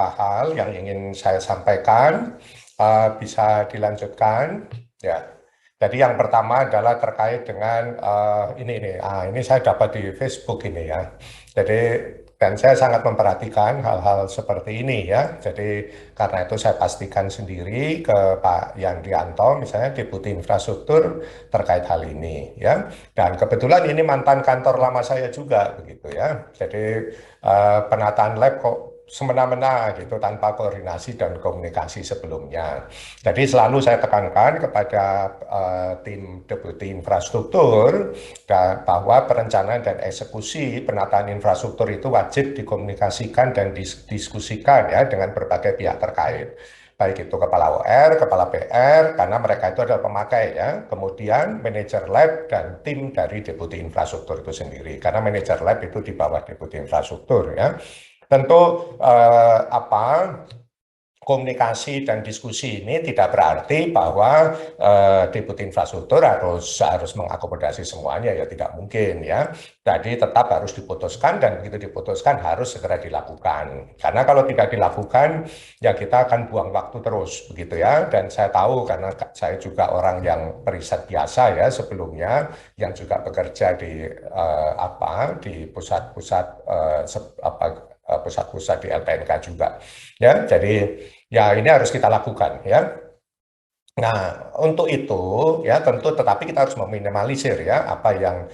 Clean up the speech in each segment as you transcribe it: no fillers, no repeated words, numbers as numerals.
beberapa hal yang ingin saya sampaikan. Bisa dilanjutkan, ya. Jadi yang pertama adalah terkait dengan ini saya dapat di Facebook ini ya. Jadi dan saya sangat memperhatikan hal-hal seperti ini ya. Jadi karena itu saya pastikan sendiri ke Pak Yandrianto, misalnya Deputi Infrastruktur terkait hal ini ya. Dan kebetulan ini mantan kantor lama saya juga begitu ya. Jadi penataan lab kok semena-mena gitu tanpa koordinasi dan komunikasi sebelumnya. Jadi selalu saya tekankan kepada tim Deputi Infrastruktur bahwa perencanaan dan eksekusi penataan infrastruktur itu wajib dikomunikasikan dan didiskusikan ya dengan berbagai pihak terkait. Baik itu kepala OR, kepala PR, karena mereka itu adalah pemakai ya. Kemudian manajer lab dan tim dari Deputi Infrastruktur itu sendiri. Karena manajer lab itu di bawah Deputi Infrastruktur ya. Tentu komunikasi dan diskusi ini tidak berarti bahwa Deputi Infrastruktur harus mengakomodasi semuanya, ya tidak mungkin ya. Jadi tetap harus diputuskan dan begitu diputuskan harus segera dilakukan. Karena kalau tidak dilakukan ya kita akan buang waktu terus begitu ya. Dan saya tahu karena saya juga orang yang periset biasa ya sebelumnya yang juga bekerja di pusat-pusat pusat-pusat di LPNK juga ya. Jadi ya ini harus kita lakukan ya. Nah, untuk itu ya tentu tetapi kita harus meminimalisir ya apa yang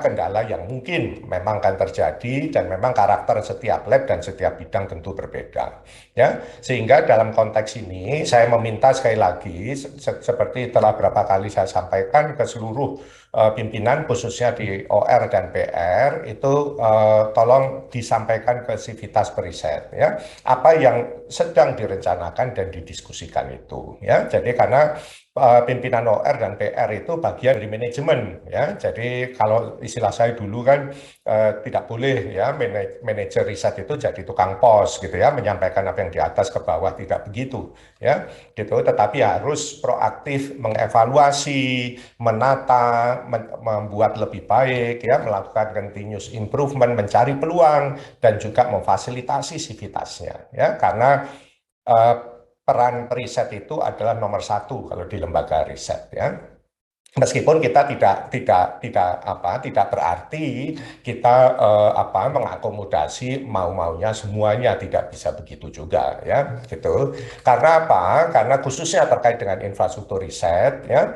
kendala yang mungkin memang akan terjadi dan memang karakter setiap lab dan setiap bidang tentu berbeda ya. Sehingga dalam konteks ini saya meminta sekali lagi seperti telah berapa kali saya sampaikan ke seluruh pimpinan khususnya di OR dan PR itu tolong disampaikan ke Sivitas Periset ya apa yang sedang direncanakan dan didiskusikan itu ya. Jadi karena pimpinan OR dan PR itu bagian dari manajemen ya. Jadi kalau istilah saya dulu kan tidak boleh ya manajer riset itu jadi tukang pos gitu ya, menyampaikan apa yang di atas ke bawah, tidak begitu ya gitu. Tetapi harus proaktif mengevaluasi, menata, membuat lebih baik ya, melakukan continuous improvement, mencari peluang dan juga memfasilitasi sivitasnya ya. Karena peran periset itu adalah nomor satu kalau di lembaga riset ya. Meskipun kita tidak berarti kita mengakomodasi mau-maunya semuanya, tidak bisa begitu juga ya gitu. Karena apa? Karena khususnya terkait dengan infrastruktur riset ya.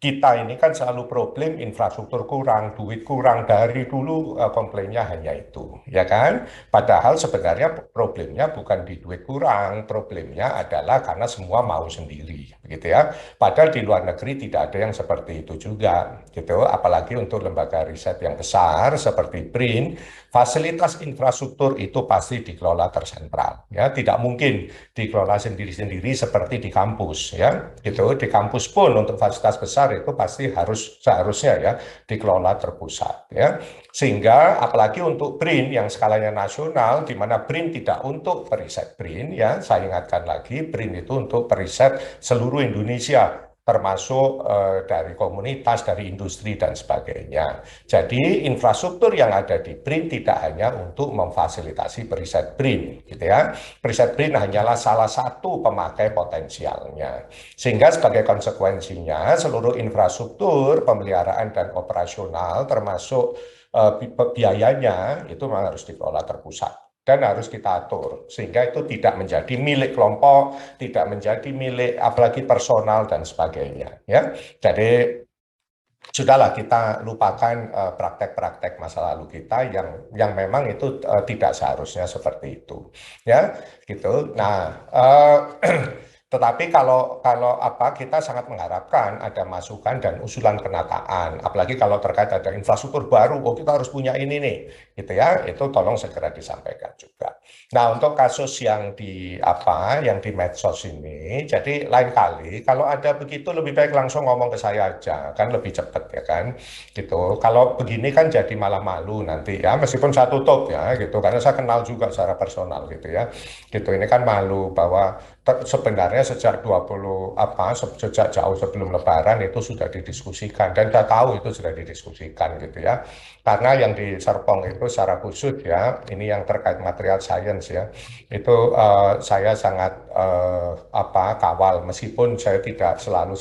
Kita ini kan selalu problem infrastruktur kurang, duit kurang, dari dulu komplainnya hanya itu, ya kan? Padahal sebenarnya problemnya bukan di duit kurang, problemnya adalah karena semua mau sendiri, begitu ya. Padahal di luar negeri tidak ada yang seperti itu juga, gitu. Apalagi untuk lembaga riset yang besar seperti BRIN, fasilitas infrastruktur itu pasti dikelola tersentral, ya. Tidak mungkin dikelola sendiri-sendiri seperti di kampus, ya. Gitu. Di kampus pun untuk fasilitas besar itu pasti seharusnya ya dikelola terpusat, ya. Sehingga apalagi untuk BRIN yang skalanya nasional, di mana BRIN tidak untuk periset BRIN, ya. Saya ingatkan lagi, BRIN itu untuk periset seluruh Indonesia, termasuk dari komunitas, dari industri, dan sebagainya. Jadi infrastruktur yang ada di BRIN tidak hanya untuk memfasilitasi periset BRIN, gitu ya. Periset BRIN hanyalah salah satu pemakai potensialnya. Sehingga sebagai konsekuensinya, seluruh infrastruktur, pemeliharaan, dan operasional, termasuk biayanya, itu memang harus dikelola terpusat dan harus kita atur sehingga itu tidak menjadi milik kelompok, tidak menjadi milik apalagi personal dan sebagainya ya. Jadi sudahlah kita lupakan praktek-praktek masa lalu kita yang memang itu tidak seharusnya seperti itu ya gitu. Nah tetapi kalau kita sangat mengharapkan ada masukan dan usulan penataan, apalagi kalau terkait ada infrastruktur baru, oh kita harus punya ini nih, gitu ya, itu tolong segera disampaikan juga. Nah untuk kasus yang yang di medsos ini, jadi lain kali kalau ada begitu lebih baik langsung ngomong ke saya aja, kan lebih cepat ya kan, gitu. Kalau begini kan jadi malah malu nanti ya, meskipun saya tutup ya, gitu, karena saya kenal juga secara personal gitu ya, gitu. Ini kan malu bahwa sebenarnya sejak 20 sejak jauh sebelum Lebaran itu sudah didiskusikan dan saya tahu itu sudah didiskusikan gitu ya. Karena yang di Serpong itu secara khusus ya, ini yang terkait material science ya, itu saya sangat kawal meskipun saya tidak selalu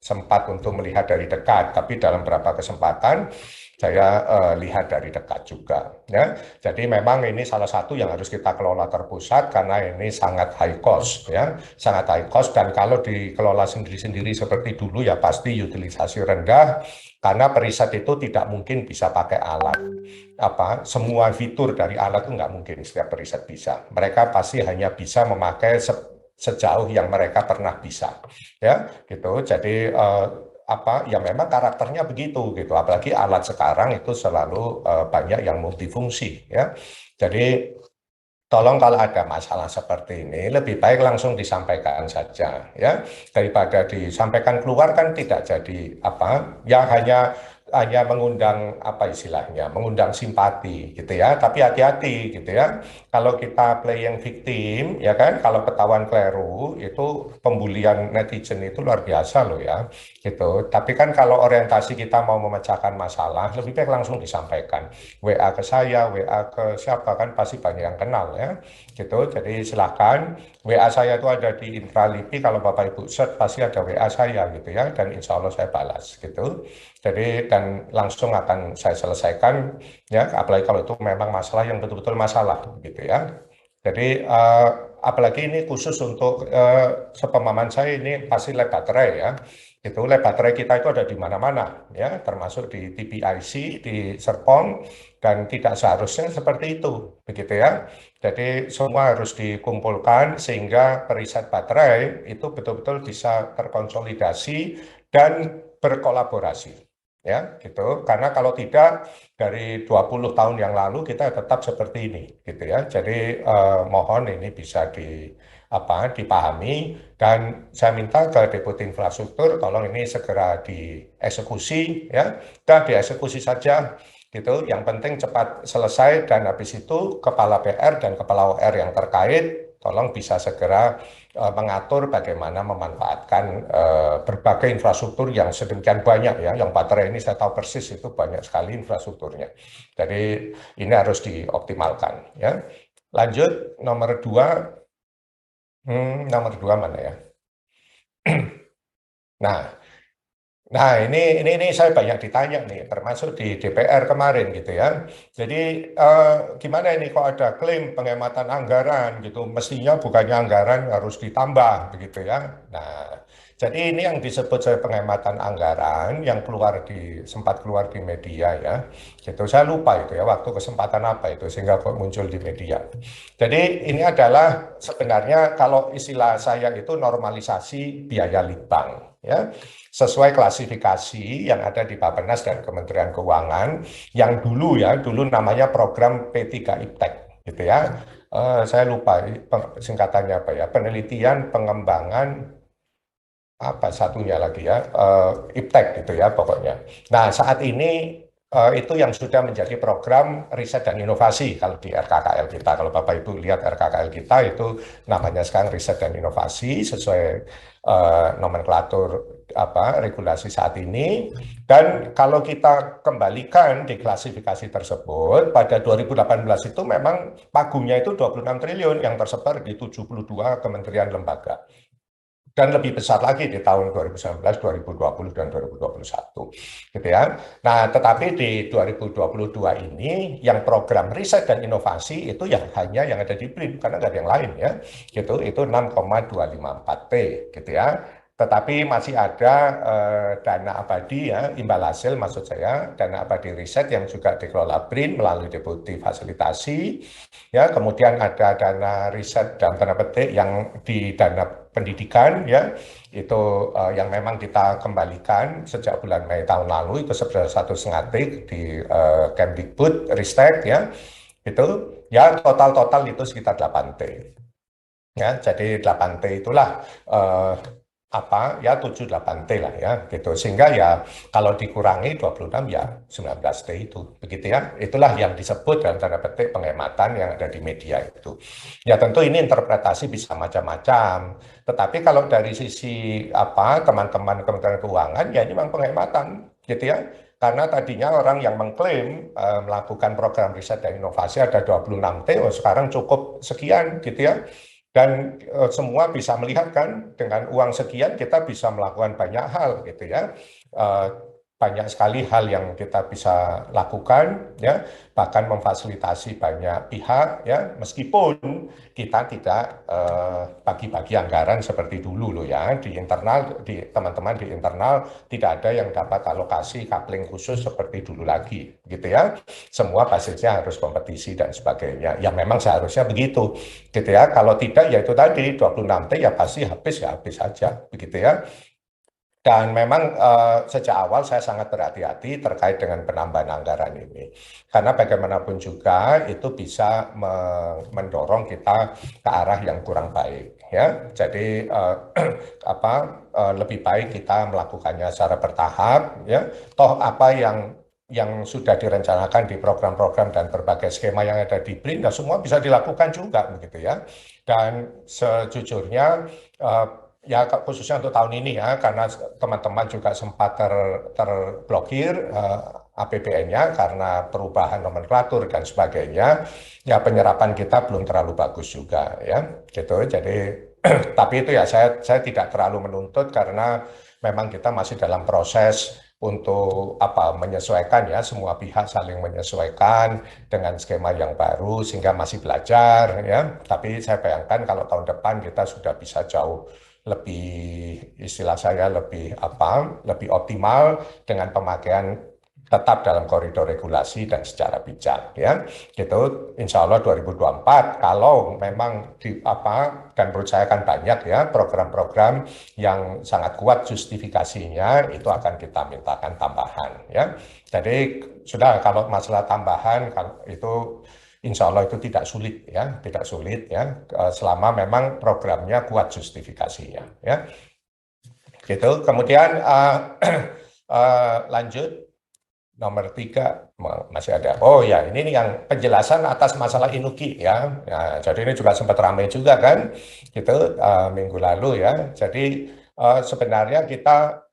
sempat untuk melihat dari dekat, tapi dalam beberapa kesempatan saya lihat dari dekat juga ya. Jadi memang ini salah satu yang harus kita kelola terpusat karena ini sangat high cost ya, sangat high cost dan kalau dikelola sendiri-sendiri seperti dulu ya pasti utilisasi rendah karena periset itu tidak mungkin bisa pakai alat. Semua fitur dari alat itu nggak mungkin setiap periset bisa. Mereka pasti hanya bisa memakai sejauh yang mereka pernah bisa ya gitu. Jadi ya memang karakternya begitu gitu, apalagi alat sekarang itu selalu banyak yang multifungsi ya. Jadi tolong kalau ada masalah seperti ini lebih baik langsung disampaikan saja ya, daripada disampaikan keluar kan tidak jadi ya hanya mengundang istilahnya mengundang simpati gitu ya, tapi hati-hati gitu ya. Kalau kita playing victim ya kan, kalau ketahuan keliru itu pembulian netizen itu luar biasa loh ya gitu. Tapi kan kalau orientasi kita mau memecahkan masalah lebih baik langsung disampaikan, WA ke saya, WA ke siapa kan pasti banyak yang kenal ya gitu. Jadi silahkan, WA saya itu ada di Intralipi, kalau Bapak Ibu search pasti ada WA saya gitu ya, dan insya Allah saya balas gitu. Jadi dan langsung akan saya selesaikan ya, apalagi kalau itu memang masalah yang betul-betul masalah gitu ya. Jadi apalagi ini khusus untuk sepemahaman saya ini pasti lab baterai ya. Itu lab baterai kita itu ada di mana-mana ya, termasuk di TPIC di Serpong, dan tidak seharusnya seperti itu begitu ya. Jadi semua harus dikumpulkan sehingga periset baterai itu betul-betul bisa terkonsolidasi dan berkolaborasi ya gitu. Karena kalau tidak dari 20 tahun yang lalu kita tetap seperti ini gitu ya. Jadi mohon ini bisa dipahami dan saya minta ke Deputi Infrastruktur tolong ini segera dieksekusi ya. Sudah dieksekusi saja gitu. Yang penting cepat selesai dan habis itu Kepala PR dan Kepala OR yang terkait tolong bisa segera mengatur bagaimana memanfaatkan berbagai infrastruktur yang sedemikian banyak ya. Yang baterai ini saya tahu persis itu banyak sekali infrastrukturnya. Jadi ini harus dioptimalkan ya. Lanjut nomor dua, nomor dua mana ya? Nah, ini saya banyak ditanya nih, termasuk di DPR kemarin gitu ya. Jadi gimana ini kok ada klaim penghematan anggaran gitu? Mestinya bukannya anggaran harus ditambah begitu ya. Nah, jadi ini yang disebut saya penghematan anggaran yang sempat keluar di media ya. Gitu saya lupa itu ya waktu kesempatan apa itu sehingga kok muncul di media. Jadi ini adalah sebenarnya kalau istilah saya itu normalisasi biaya litbang ya, sesuai klasifikasi yang ada di Bappenas dan Kementerian Keuangan yang dulu namanya program P3 IPTEK gitu ya. Saya lupa singkatannya apa ya, penelitian pengembangan apa satunya lagi ya, IPTEK gitu ya pokoknya. Nah saat ini itu yang sudah menjadi program riset dan inovasi kalau di RKKL kita. Kalau Bapak Ibu lihat RKKL kita itu namanya sekarang riset dan inovasi sesuai nomenklatur regulasi saat ini. Dan kalau kita kembalikan di klasifikasi tersebut pada 2018 itu memang pagungnya itu 26 triliun yang tersebar di 72 kementerian lembaga. Dan lebih besar lagi di tahun 2019, 2020, dan 2021. Gitu ya. Nah, tetapi di 2022 ini, yang program riset dan inovasi itu yang hanya yang ada di BRIN, karena nggak ada yang lain ya. Gitu, itu 6,254 T, gitu ya. Tetapi masih ada dana abadi ya, imbal hasil maksud saya, dana abadi riset yang juga dikelola BRIN melalui deputi fasilitasi. Ya, kemudian ada dana riset dalam tanda petik yang di dana pendidikan ya, itu yang memang kita kembalikan sejak bulan Mei tahun lalu itu sebesar 1,5 T di Kemdikbud Ristek ya, itu ya total itu sekitar 8 T ya. Jadi 8 T itulah apa ya 7-8 T lah ya gitu, sehingga ya kalau dikurangi 26 ya 19 T itu begitu ya, itulah yang disebut dalam tanda petik penghematan yang ada di media itu. Ya tentu ini interpretasi bisa macam-macam, tetapi kalau dari sisi apa teman-teman Kementerian Keuangan ya ini memang penghematan gitu ya, karena tadinya orang yang mengklaim melakukan program riset dan inovasi ada 26 T, oh, sekarang cukup sekian gitu ya. Dan semua bisa melihat kan dengan uang sekian kita bisa melakukan banyak hal gitu ya. Eh, banyak sekali hal yang kita bisa lakukan ya, bahkan memfasilitasi banyak pihak ya, meskipun kita tidak bagi-bagi anggaran seperti dulu loh ya, di internal, di teman-teman di internal tidak ada yang dapat alokasi coupling khusus seperti dulu lagi gitu ya. Semua basisnya harus kompetisi dan sebagainya. Ya memang seharusnya begitu gitu ya. Kalau tidak ya itu tadi 26 T ya pasti habis ya habis saja begitu ya. Dan memang sejak awal saya sangat berhati-hati terkait dengan penambahan anggaran ini. Karena bagaimanapun juga itu bisa mendorong kita ke arah yang kurang baik ya. Jadi apa lebih baik kita melakukannya secara bertahap ya. Toh apa yang sudah direncanakan di program-program dan berbagai skema yang ada di BRIN, nah semua bisa dilakukan juga begitu ya. Dan sejujurnya ya khususnya untuk tahun ini ya, karena teman-teman juga sempat terblokir APBN-nya karena perubahan nomenklatur dan sebagainya, ya penyerapan kita belum terlalu bagus juga ya, gitu. Jadi tapi itu ya saya tidak terlalu menuntut karena memang kita masih dalam proses untuk apa menyesuaikan ya, semua pihak saling menyesuaikan dengan skema yang baru sehingga masih belajar ya. Tapi saya bayangkan kalau tahun depan kita sudah bisa jauh lebih, istilah saya lebih apa lebih optimal dengan pemakaian tetap dalam koridor regulasi dan secara bijak ya gitu. Insya Allah 2024 kalau memang di apa, dan menurut saya kan banyak ya program-program yang sangat kuat justifikasinya, itu akan kita mintakan tambahan ya. Jadi sudah, kalau masalah tambahan itu insya Allah itu tidak sulit ya, tidak sulit ya, selama memang programnya kuat justifikasinya ya. Gitu. Kemudian lanjut nomor 3 masih ada. Oh ya, ini nih yang penjelasan atas masalah Inuki ya. Nah, jadi ini juga sempat ramai juga kan, gitu minggu lalu ya. Jadi sebenarnya kita,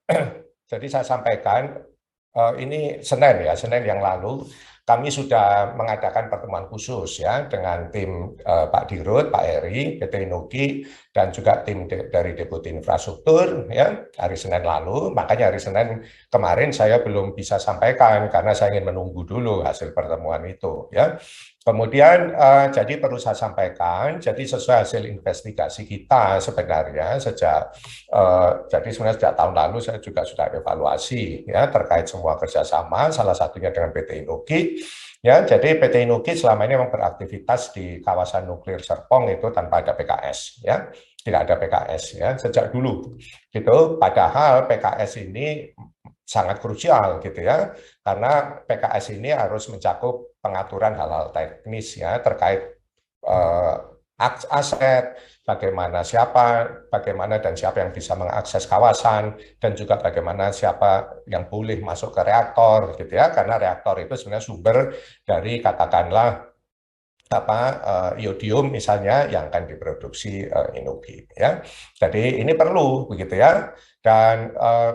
jadi saya sampaikan ini Senin ya, Senin yang lalu kami sudah mengadakan pertemuan khusus ya dengan tim Pak Dirut, Pak Eri, PT Inuki, dan juga tim dari Deputi Infrastruktur ya hari Senin lalu. Makanya hari Senin kemarin saya belum bisa sampaikan karena saya ingin menunggu dulu hasil pertemuan itu ya. Kemudian jadi perlu saya sampaikan, jadi sesuai hasil investigasi kita sebenarnya jadi sebenarnya sejak tahun lalu saya juga sudah evaluasi ya terkait semua kerjasama, salah satunya dengan PT Inuki. Ya, jadi PT Inuki selama ini memang beraktivitas di kawasan nuklir Serpong itu tanpa ada PKS ya, tidak ada PKS ya sejak dulu gitu. Padahal PKS ini sangat krusial gitu ya, karena PKS ini harus mencakup pengaturan hal-hal teknis ya terkait eh, aset, bagaimana dan siapa yang bisa mengakses kawasan, dan juga bagaimana siapa yang boleh masuk ke reaktor gitu ya, karena reaktor itu sebenarnya sumber dari katakanlah apa iodium misalnya yang akan diproduksi Inuki ya. Jadi ini perlu begitu ya. Dan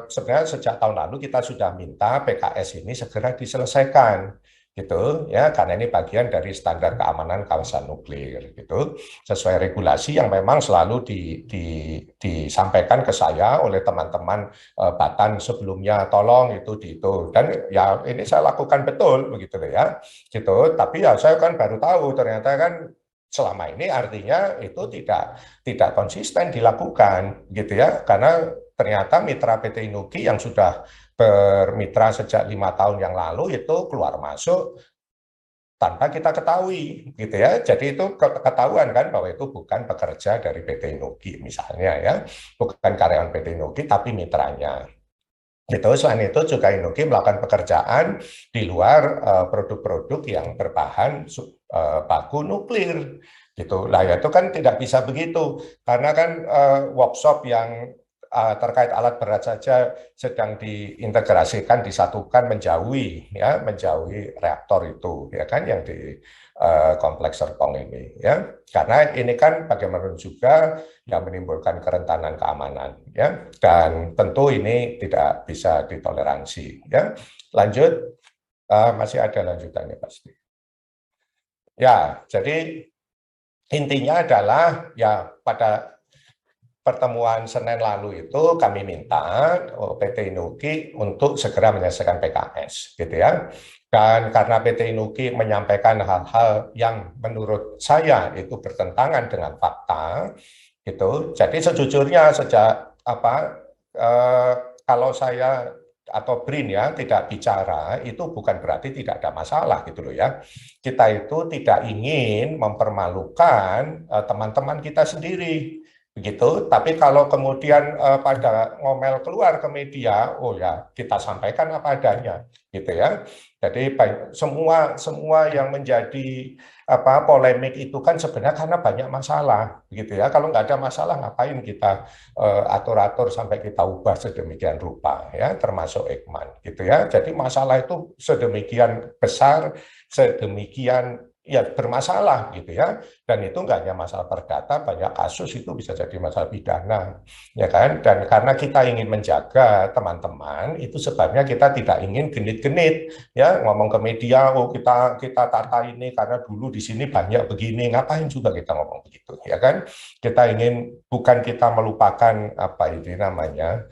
sebenarnya sejak tahun lalu kita sudah minta PKS ini segera diselesaikan gitu ya, karena ini bagian dari standar keamanan kawasan nuklir gitu, sesuai regulasi yang memang selalu disampaikan ke saya oleh teman-teman Batan sebelumnya, tolong itu dan ya ini saya lakukan betul begitu ya gitu. Tapi ya saya kan baru tahu ternyata kan selama ini artinya itu tidak konsisten dilakukan gitu ya, karena ternyata mitra PT Inuki yang sudah bermitra sejak 5 tahun yang lalu itu keluar masuk tanpa kita ketahui gitu ya. Jadi itu ketahuan kan bahwa itu bukan pekerja dari PT Inuki misalnya ya, bukan karyawan PT Inuki tapi mitranya. Gitu. Selain itu juga Inuki melakukan pekerjaan di luar produk-produk yang berbahan baku nuklir gitu. Lah ya itu kan tidak bisa begitu, karena kan workshop yang terkait alat berat saja sedang diintegrasikan, disatukan, menjauhi reaktor itu, ya kan, yang di kompleks Serpong ini, ya. Karena ini kan bagaimanapun juga yang menimbulkan kerentanan keamanan, ya. Dan tentu ini tidak bisa ditoleransi, ya. Lanjut, masih ada lanjutannya pasti. Ya, jadi intinya adalah ya pada pertemuan Senin lalu itu kami minta PT Inuki untuk segera menyelesaikan PKS, gitu ya. Dan karena PT Inuki menyampaikan hal-hal yang menurut saya itu bertentangan dengan fakta, gitu. Jadi sejujurnya sejak eh, kalau saya atau BRIN ya tidak bicara itu bukan berarti tidak ada masalah gitu loh ya. Kita itu tidak ingin mempermalukan teman-teman kita sendiri begitu. Tapi kalau kemudian pada ngomel keluar ke media, oh ya kita sampaikan apa adanya gitu ya. Jadi semua yang menjadi polemik itu kan sebenarnya karena banyak masalah gitu ya. Kalau nggak ada masalah ngapain kita atur-atur sampai kita ubah sedemikian rupa ya, termasuk Eijkman gitu ya. Jadi masalah itu sedemikian besar, sedemikian ya bermasalah gitu ya. Dan itu nggak hanya masalah perdata, banyak kasus itu bisa jadi masalah pidana ya kan. Dan karena kita ingin menjaga teman-teman, itu sebabnya kita tidak ingin genit-genit ya, ngomong ke media, oh kita tata ini karena dulu di sini banyak begini, ngapain juga kita ngomong begitu ya kan. Kita ingin, bukan kita melupakan apa ini namanya,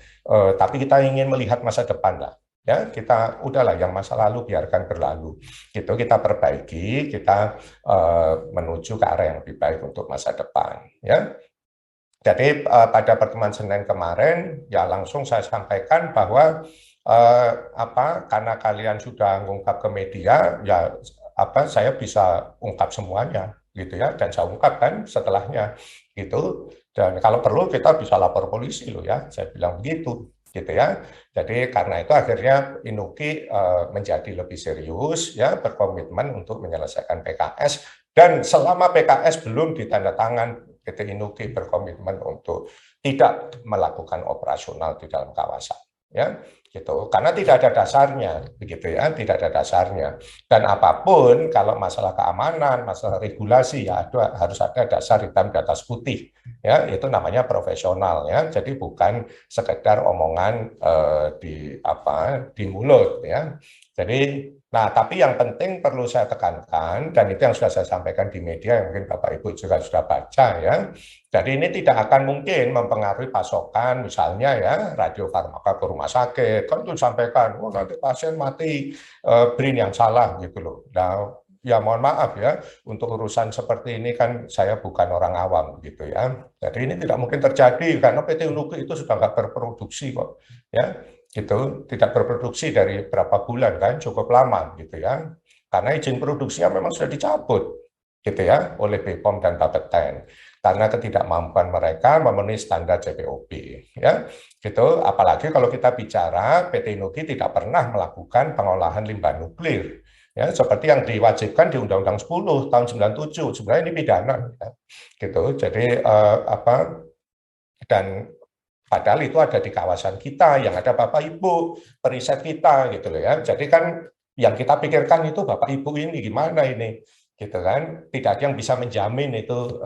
tapi kita ingin melihat masa depan lah. Ya, kita udahlah yang masa lalu biarkan berlalu. Gitu kita perbaiki, kita menuju ke arah yang lebih baik untuk masa depan. Ya, jadi pada pertemuan Senin kemarin, ya langsung saya sampaikan bahwa karena kalian sudah mengungkap ke media, ya saya bisa ungkap semuanya, gitu ya, dan saya ungkapkan setelahnya, gitu. Dan kalau perlu kita bisa lapor polisi loh ya, saya bilang begitu, gitu ya. Jadi karena itu akhirnya Inuki menjadi lebih serius, ya, berkomitmen untuk menyelesaikan PKS. Dan selama PKS belum ditandatangan, PT Inuki berkomitmen untuk tidak melakukan operasional di dalam kawasan, ya, gitu. Karena tidak ada dasarnya, begitu ya, tidak ada dasarnya. Dan apapun, kalau masalah keamanan, masalah regulasi, ya harus ada dasar hitam di atas putih, ya, itu namanya profesional, ya. Jadi bukan sekedar omongan di mulut, ya. Jadi, nah, tapi yang penting perlu saya tekankan, dan itu yang sudah saya sampaikan di media, yang mungkin Bapak Ibu juga sudah baca ya. Jadi ini tidak akan mungkin mempengaruhi pasokan, misalnya ya, radiofarmaka ke rumah sakit, kan itu disampaikan, oh nanti pasien mati, BRIN yang salah gitu loh. Nah, ya mohon maaf ya, untuk urusan seperti ini kan saya bukan orang awam gitu ya. Jadi ini tidak mungkin terjadi, karena PT Unuki itu sudah nggak berproduksi kok, ya. Gitu, tidak berproduksi dari berapa bulan kan, cukup lama gitu ya, karena izin produksinya memang sudah dicabut gitu ya oleh BPOM dan Bapeten karena ketidakmampuan mereka memenuhi standar JPOB ya, gitu. Apalagi kalau kita bicara PT Inuki tidak pernah melakukan pengolahan limbah nuklir ya, seperti yang diwajibkan di Undang-Undang 10 tahun 97, sebenarnya ini pidana ya, gitu. Jadi dan padahal itu ada di kawasan kita, yang ada Bapak Ibu, periset kita gitu loh ya. Jadi kan yang kita pikirkan itu Bapak Ibu ini gimana ini, gitu kan. Tidak ada yang bisa menjamin itu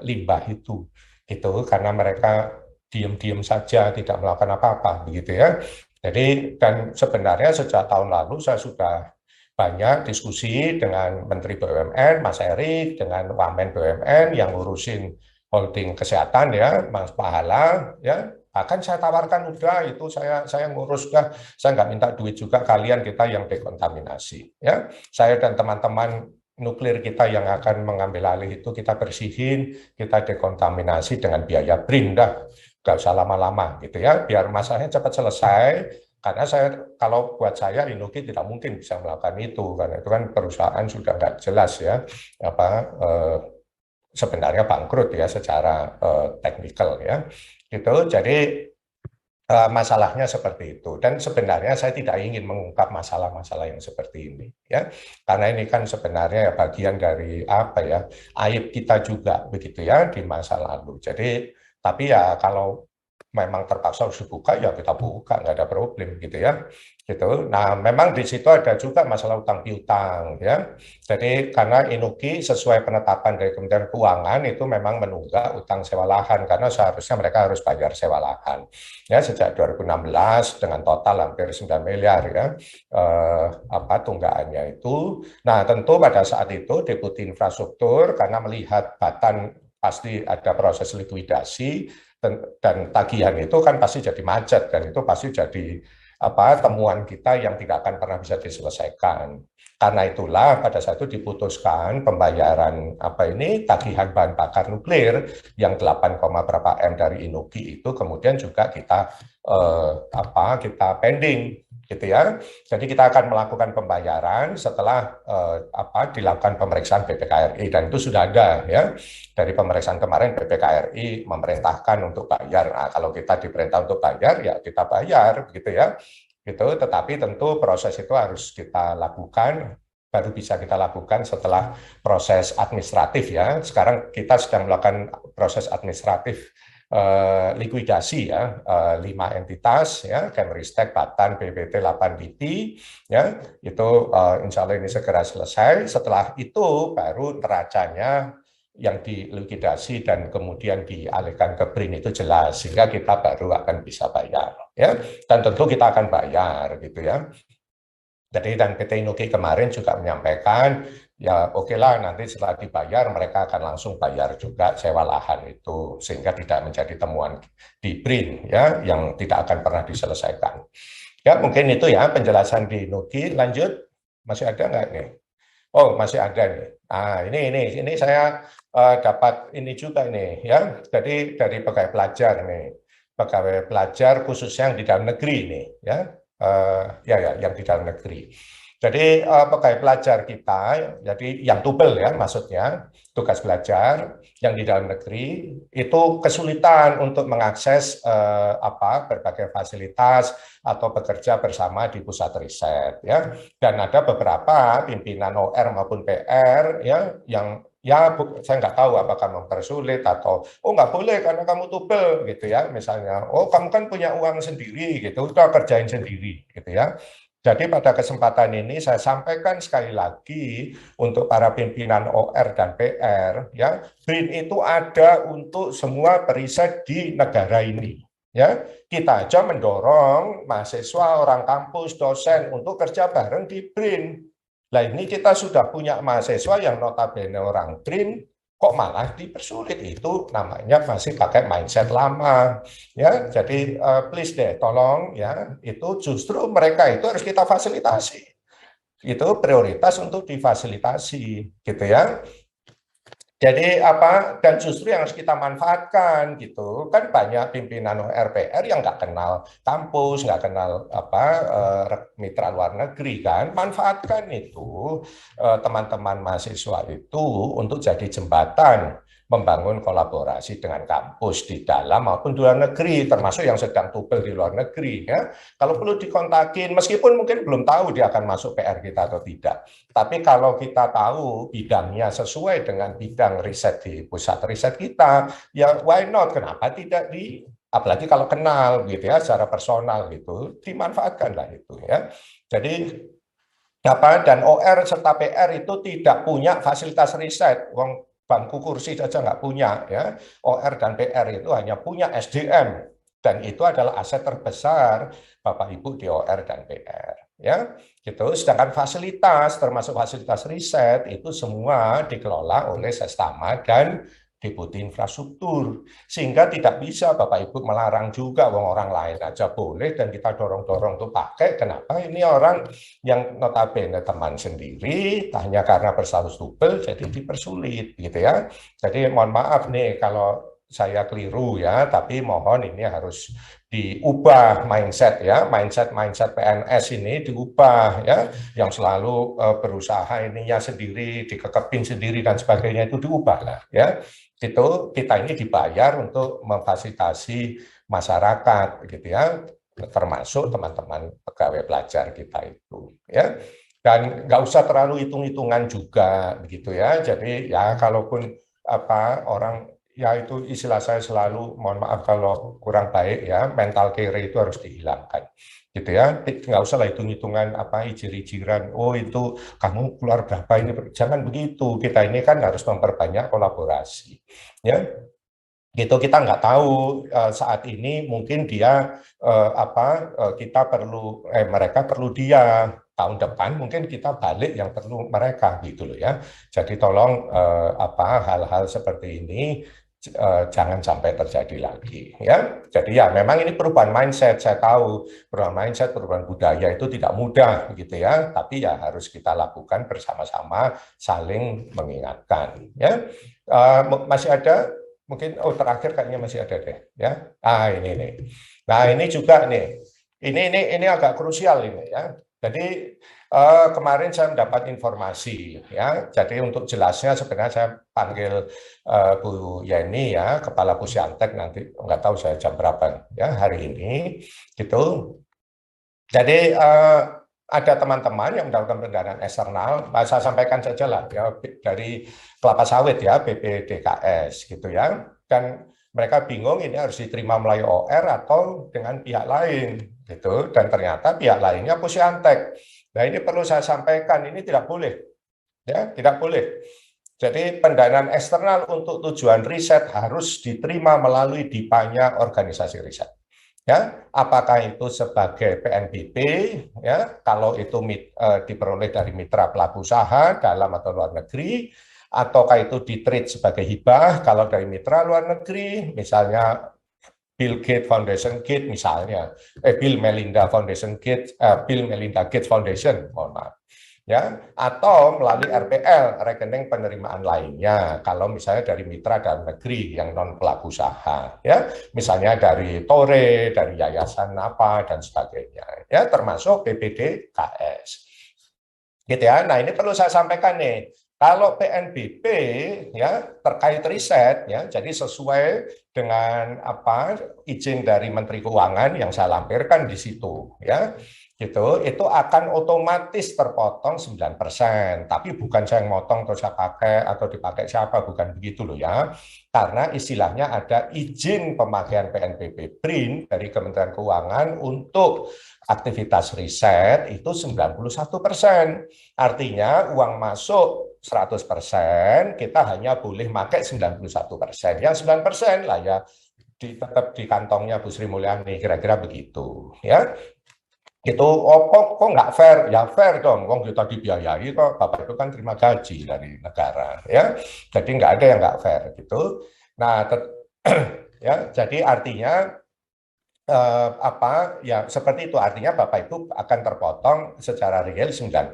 limbah itu, gitu. Karena mereka diam-diam saja tidak melakukan apa-apa, begitu ya. Jadi dan sebenarnya sejak tahun lalu saya sudah banyak diskusi dengan Menteri BUMN, Mas Erik, dengan Wamen BUMN yang ngurusin holding kesehatan ya, Mas Pahala ya. Bahkan saya tawarkan udah itu saya ngurus dah, saya nggak minta duit juga, kalian kita yang dekontaminasi ya. Saya dan teman-teman nuklir kita yang akan mengambil alih itu kita bersihin, kita dekontaminasi dengan biaya BRIN dah. Nggak usah lama-lama gitu ya, biar masalahnya cepat selesai. Karena kalau buat saya Inuki tidak mungkin bisa melakukan itu, karena itu kan perusahaan sudah nggak jelas ya, sebenarnya bangkrut ya secara teknikal ya, gitu. Jadi masalahnya seperti itu, dan sebenarnya saya tidak ingin mengungkap masalah-masalah yang seperti ini ya, karena ini kan sebenarnya ya bagian dari aib kita juga begitu ya di masa lalu. Jadi Tapi ya kalau memang terpaksa harus dibuka, ya kita buka, nggak ada problem gitu ya. Gitu. Nah, memang di situ ada juga masalah utang piutang ya. Jadi karena Inuki sesuai penetapan dari Kementerian Keuangan itu memang menunggak utang sewa lahan karena seharusnya mereka harus bayar sewa lahan. Ya, sejak 2016 dengan total hampir 9 miliar ya apa tunggakannya itu. Nah, tentu pada saat itu Deputi Infrastruktur karena melihat Batan pasti ada proses likuidasi dan tagihan itu kan pasti jadi macet dan itu pasti jadi apa temuan kita yang tidak akan pernah bisa diselesaikan. Karena itulah pada saat itu diputuskan pembayaran apa ini tagihan bahan bakar nuklir yang 8, berapa M dari Inuki itu kemudian juga kita kita pending gitu ya. Jadi kita akan melakukan pembayaran setelah dilakukan pemeriksaan BPKRI dan itu sudah ada ya. Dari pemeriksaan kemarin BPKRI memerintahkan untuk bayar. Nah, kalau kita diperintah untuk bayar ya kita bayar gitu ya. Gitu, tetapi tentu proses itu harus kita lakukan baru bisa kita lakukan setelah proses administratif ya. Sekarang kita sedang melakukan proses administratif likuidasi ya 5 entitas ya Kemristek, Batan, BPT, 8 BT ya itu insya Allah ini segera selesai. Setelah itu baru neracanya yang dilikuidasi dan kemudian dialihkan ke BRIN itu jelas sehingga kita baru akan bisa bayar ya dan tentu kita akan bayar gitu ya. Jadi dan PT Inuki kemarin juga menyampaikan ya oke lah nanti setelah dibayar mereka akan langsung bayar juga sewa lahan itu sehingga tidak menjadi temuan di BRIN ya yang tidak akan pernah diselesaikan. Ya mungkin itu ya penjelasan di Inuki. Lanjut masih ada nggak nih? Oh, masih ada nih. Ah, ini saya dapat ini juga nih ya. Jadi dari pegawai pelajar nih. Pegawai pelajar khususnya yang di dalam negeri nih ya. Ya yang di dalam negeri. Jadi pegawai pelajar kita, jadi yang tubel ya maksudnya, tugas belajar yang di dalam negeri itu kesulitan untuk mengakses berbagai fasilitas atau bekerja bersama di pusat riset ya. Dan ada beberapa pimpinan OR maupun PR ya yang ya saya nggak tahu apakah mempersulit atau oh nggak boleh karena kamu tubel gitu ya misalnya oh kamu kan punya uang sendiri gitu udah kerjain sendiri gitu ya. Jadi pada kesempatan ini saya sampaikan sekali lagi untuk para pimpinan OR dan PR ya BRIN itu ada untuk semua periset di negara ini ya. Kita aja mendorong mahasiswa, orang kampus, dosen untuk kerja bareng di BRIN. Nah ini kita sudah punya mahasiswa yang notabene orang BRIN, kok malah dipersulit itu namanya masih pakai mindset lama ya. Jadi please deh tolong ya itu justru mereka itu harus kita fasilitasi. Itu prioritas untuk difasilitasi gitu ya. Jadi dan justru yang harus kita manfaatkan gitu kan banyak pimpinan RPR yang nggak kenal kampus nggak kenal mitra luar negeri kan manfaatkan itu teman-teman mahasiswa itu untuk jadi jembatan membangun kolaborasi dengan kampus di dalam maupun di luar negeri termasuk yang sedang tubel di luar negeri ya kalau perlu dikontakin meskipun mungkin belum tahu dia akan masuk PR kita atau tidak. Tapi kalau kita tahu bidangnya sesuai dengan bidang riset di pusat riset kita, ya why not? Kenapa tidak apalagi kalau kenal gitu ya, secara personal gitu, dimanfaatkanlah itu ya. Jadi dan OR serta PR itu tidak punya fasilitas riset, bangku kursi saja nggak punya ya. OR dan PR itu hanya punya SDM dan itu adalah aset terbesar Bapak Ibu di OR dan PR ya gitu. Sedangkan fasilitas termasuk fasilitas riset itu semua dikelola oleh Sestama dan Deputi Infrastruktur sehingga tidak bisa Bapak Ibu melarang juga orang lain aja boleh dan kita dorong-dorong tuh pakai. Kenapa ini orang yang notabene teman sendiri hanya karena berstatus tubel jadi dipersulit gitu ya. Jadi mohon maaf nih kalau saya keliru ya, tapi mohon ini harus diubah mindset ya, mindset PNS ini diubah ya, yang selalu berusaha ininya sendiri, dikekepin sendiri dan sebagainya itu diubah lah ya. Itu kita ini dibayar untuk memfasilitasi masyarakat gitu ya, termasuk teman-teman pegawai pelajar kita itu ya. Dan nggak usah terlalu hitung-hitungan juga begitu ya. Jadi ya kalaupun orang ya itu istilah saya selalu, mohon maaf kalau kurang baik ya, mental care itu harus dihilangkan. Gitu ya, nggak usah lah hitung-hitungan apa ijir-ijiran, oh itu kamu keluar berapa ini, jangan begitu. Kita ini kan harus memperbanyak kolaborasi. Ya, gitu kita nggak tahu saat ini mungkin dia kita perlu mereka perlu dia tahun depan mungkin kita balik yang perlu mereka gitu loh ya. Jadi tolong hal-hal seperti ini jangan sampai terjadi lagi ya. Jadi ya memang ini perubahan mindset, saya tahu perubahan mindset, perubahan budaya itu tidak mudah gitu ya, tapi ya harus kita lakukan bersama-sama, saling mengingatkan ya. Masih ada mungkin, oh terakhir kayaknya masih ada deh, ya. Ini nih. Nah ini juga nih, ini agak krusial ini ya. Jadi kemarin saya mendapat informasi ya. Jadi untuk jelasnya sebenarnya saya panggil Bu Yeni ya, Kepala Pusyantek nanti nggak tahu saya jam berapa ya hari ini, gitu. Jadi ada teman-teman yang mendapatkan pendanaan eksternal, saya sampaikan saja lah ya dari kelapa sawit ya BPDKS gitu ya, dan mereka bingung ini harus diterima melalui OR atau dengan pihak lain gitu, dan ternyata pihak lainnya Pusyantek. Nah ini perlu saya sampaikan, ini tidak boleh ya, tidak boleh. Jadi pendanaan eksternal untuk tujuan riset harus diterima melalui DIPA-nya organisasi riset. Ya, apakah itu sebagai PNBP, ya, kalau itu diperoleh dari mitra pelaku usaha dalam atau luar negeri, ataukah itu di-treat sebagai hibah kalau dari mitra luar negeri, misalnya Bill Gates Foundation Gates misalnya, Bill Melinda Foundation Gates, Bill Melinda Gates Foundation, mohon maaf. Ya, atau melalui RPL, rekening penerimaan lainnya, kalau misalnya dari mitra dalam negeri yang non pelaku usaha, ya, misalnya dari Tore, dari yayasan apa dan sebagainya, ya, termasuk BPDKS, gitu ya. Nah ini perlu saya sampaikan nih, kalau PNBP ya terkait riset ya, jadi sesuai dengan apa izin dari Menteri Keuangan yang saya lampirkan di situ ya. Gitu, itu akan otomatis terpotong 9%. Tapi bukan saya yang motong atau saya pakai atau dipakai siapa, bukan begitu loh ya. Karena istilahnya ada izin pemakaian PNBP BRIN dari Kementerian Keuangan untuk aktivitas riset itu 91%. Artinya uang masuk 100%, kita hanya boleh pakai 91%. Yang 9% lah ya tetap di kantongnya Bu Sri Mulyani, kira-kira begitu ya. Itu kok nggak fair? Ya fair dong, wong kita dibiayai kok, Bapak itu kan terima gaji dari negara ya. Jadi nggak ada yang nggak fair gitu. Nah, ya jadi artinya ya seperti itu, artinya Bapak Ibu akan terpotong secara real 9%.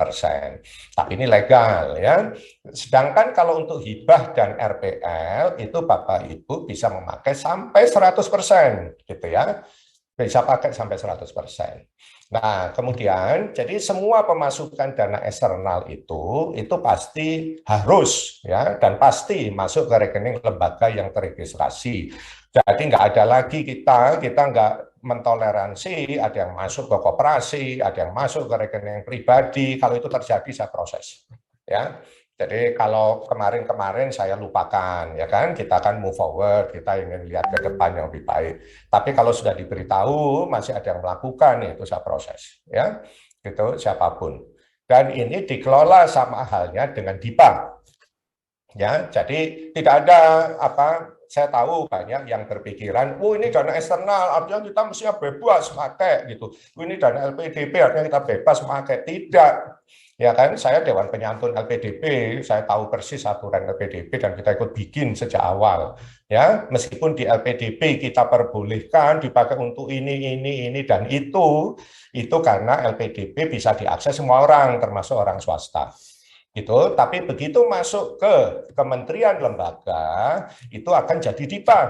Tapi ini legal ya. Sedangkan kalau untuk hibah dan RPL itu Bapak Ibu bisa memakai sampai 100% gitu ya. Bisa pakai sampai 100%. Nah, kemudian jadi semua pemasukan dana eksternal itu pasti harus ya dan pasti masuk ke rekening lembaga yang terregistrasi. Jadi nggak ada lagi kita nggak mentoleransi ada yang masuk ke koperasi, ada yang masuk ke rekening pribadi. Kalau itu terjadi saya proses. Ya. Jadi kalau kemarin-kemarin saya lupakan, ya kan, kita akan move forward, kita ingin lihat ke depan yang lebih baik. Tapi kalau sudah diberitahu masih ada yang melakukan, itu saya proses, ya, gitu siapapun. Dan ini dikelola sama halnya dengan DIPA, ya. Jadi tidak ada apa. Saya tahu banyak yang berpikiran, oh ini dana eksternal, artinya kita mestinya bebas pakai gitu. Oh, ini dana LPDP, artinya kita bebas pakai. Tidak. Ya kan, saya Dewan Penyantun LPDP, saya tahu persis aturan LPDP dan kita ikut bikin sejak awal. Ya, meskipun di LPDP kita perbolehkan dipakai untuk ini dan itu karena LPDP bisa diakses semua orang, termasuk orang swasta. Gitu. Tapi begitu masuk ke kementerian lembaga, itu akan jadi DIPA.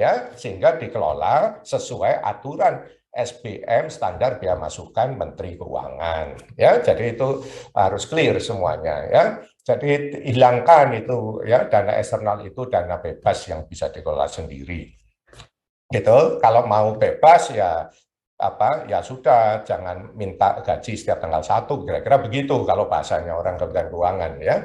Ya, sehingga dikelola sesuai aturan SBM standar biaya masukan Menteri Keuangan ya, jadi itu harus clear semuanya ya. Jadi hilangkan itu ya, dana eksternal itu dana bebas yang bisa dikelola sendiri gitu. Kalau mau bebas ya ya sudah, jangan minta gaji setiap tanggal 1, kira-kira begitu kalau bahasanya orang Kementerian Keuangan ya.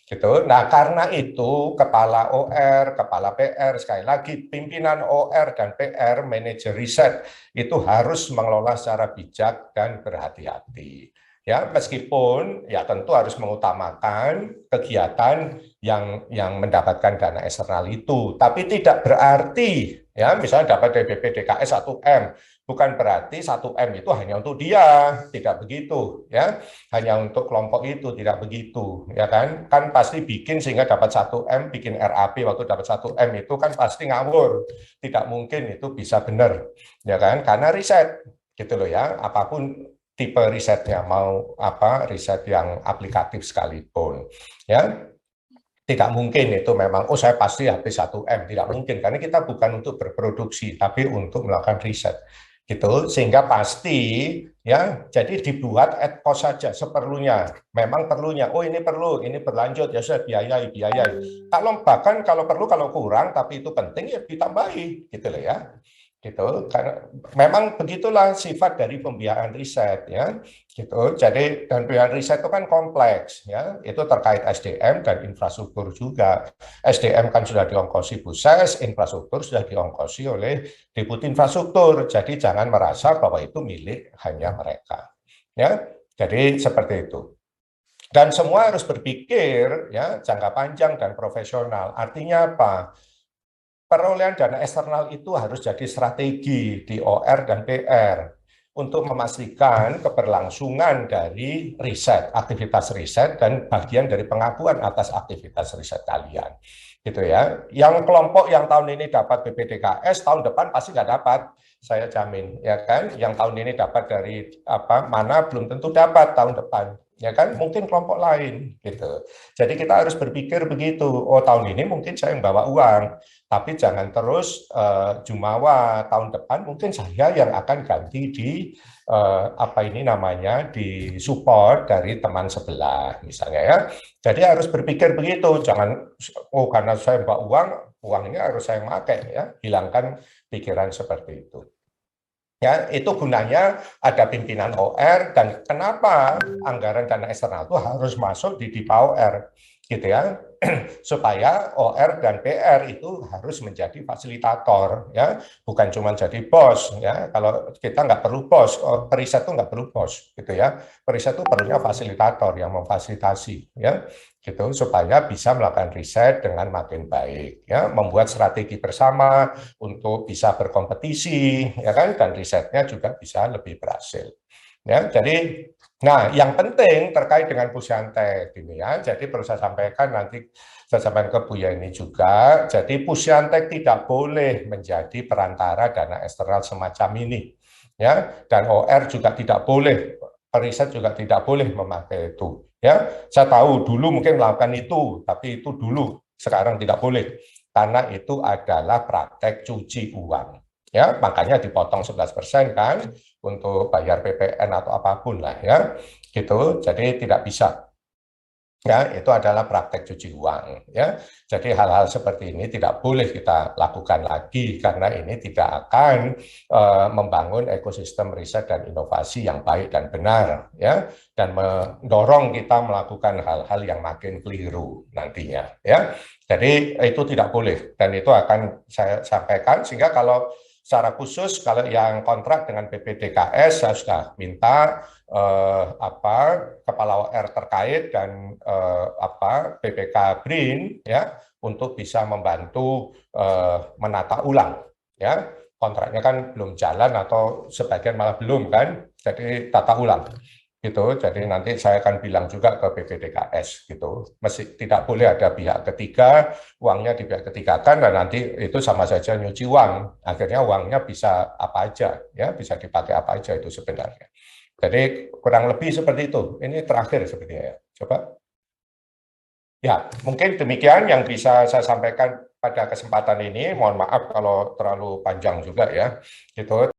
gitu. Nah, karena itu kepala OR, kepala PR, sekali lagi pimpinan OR dan PR, manajer riset itu harus mengelola secara bijak dan berhati-hati. Ya, meskipun ya tentu harus mengutamakan kegiatan yang mendapatkan dana eksternal itu, tapi tidak berarti ya misalnya dapat dari BPDKS 1M, bukan berarti 1M itu hanya untuk dia, tidak begitu ya. Hanya untuk kelompok itu, tidak begitu ya kan. Kan pasti bikin sehingga dapat 1M, bikin RAP waktu dapat 1M itu kan pasti ngawur, tidak mungkin itu bisa benar ya kan, karena riset gitu loh ya, apapun tipe risetnya, mau apa riset yang aplikatif sekalipun ya, tidak mungkin itu memang oh saya pasti habis 1M, tidak mungkin karena kita bukan untuk berproduksi tapi untuk melakukan riset gitu, sehingga pasti ya jadi dibuat ad cost saja seperlunya, memang perlunya oh ini berlanjut ya sudah biayai kalau bahkan kalau perlu kalau kurang tapi itu penting ya ditambahi gitu loh ya, gitu karena memang begitulah sifat dari pembiayaan riset ya gitu. Jadi dan pembiayaan riset itu kan kompleks ya, itu terkait SDM dan infrastruktur juga. SDM kan sudah diongkosi Buses, infrastruktur sudah diongkosi oleh Deputi Infrastruktur, jadi jangan merasa bahwa itu milik hanya mereka ya, jadi seperti itu. Dan semua harus berpikir ya jangka panjang dan profesional. Artinya apa? Perolehan dana eksternal itu harus jadi strategi di OR dan PR untuk memastikan keberlangsungan dari riset, aktivitas riset, dan bagian dari pengakuan atas aktivitas riset kalian. Gitu ya. Yang kelompok yang tahun ini dapat BPDKS, tahun depan pasti nggak dapat, saya jamin, ya kan? Yang tahun ini dapat dari apa mana belum tentu dapat tahun depan, ya kan? Mungkin kelompok lain, gitu. Jadi kita harus berpikir begitu. Oh tahun ini mungkin saya yang bawa uang, tapi jangan terus jumawa tahun depan mungkin saya yang akan ganti di apa ini namanya di support dari teman sebelah misalnya ya. Jadi harus berpikir begitu, jangan oh karena saya bawa uang, uangnya harus saya pakai ya. Hilangkan pikiran seperti itu. Ya, itu gunanya ada pimpinan OR dan kenapa anggaran dana eksternal itu harus masuk di DIPA OR gitu ya, supaya OR dan PR itu harus menjadi fasilitator ya, bukan cuma jadi bos ya. Kalau kita nggak perlu bos, periset itu nggak perlu bos gitu ya, periset itu perlunya fasilitator yang memfasilitasi ya gitu, supaya bisa melakukan riset dengan makin baik ya, membuat strategi bersama untuk bisa berkompetisi ya kan, dan risetnya juga bisa lebih berhasil ya. Jadi nah yang penting terkait dengan Pusyantek ini ya, jadi perlu saya sampaikan nanti, saya sampaikan ke Bu Yeni juga, jadi Pusyantek tidak boleh menjadi perantara dana eksternal semacam ini ya, dan OR juga tidak boleh, riset juga tidak boleh memakai itu ya. Saya tahu dulu mungkin melakukan itu, tapi itu dulu, sekarang tidak boleh karena itu adalah praktek cuci uang ya, makanya dipotong 11% kan untuk bayar PPN atau apapun lah ya gitu, jadi tidak bisa ya, itu adalah praktek cuci uang ya. Jadi hal-hal seperti ini tidak boleh kita lakukan lagi karena ini tidak akan membangun ekosistem riset dan inovasi yang baik dan benar ya, dan mendorong kita melakukan hal-hal yang makin keliru nantinya ya. Jadi itu tidak boleh dan itu akan saya sampaikan, sehingga kalau secara khusus kalau yang kontrak dengan BPDKS saya sudah minta apa kepala OR terkait dan apa BPK BRIN ya untuk bisa membantu menata ulang ya, kontraknya kan belum jalan atau sebagian malah belum kan, jadi tata ulang gitu. Jadi nanti saya akan bilang juga ke BPDKS gitu, mesti tidak boleh ada pihak ketiga, uangnya di pihak ketiga kan, dan nanti itu sama saja nyuci uang, akhirnya uangnya bisa apa aja ya, bisa dipakai apa aja itu sebenarnya. Jadi kurang lebih seperti itu. Ini terakhir sepertinya ya. Coba. Ya, mungkin demikian yang bisa saya sampaikan pada kesempatan ini. Mohon maaf kalau terlalu panjang juga ya. Gitu.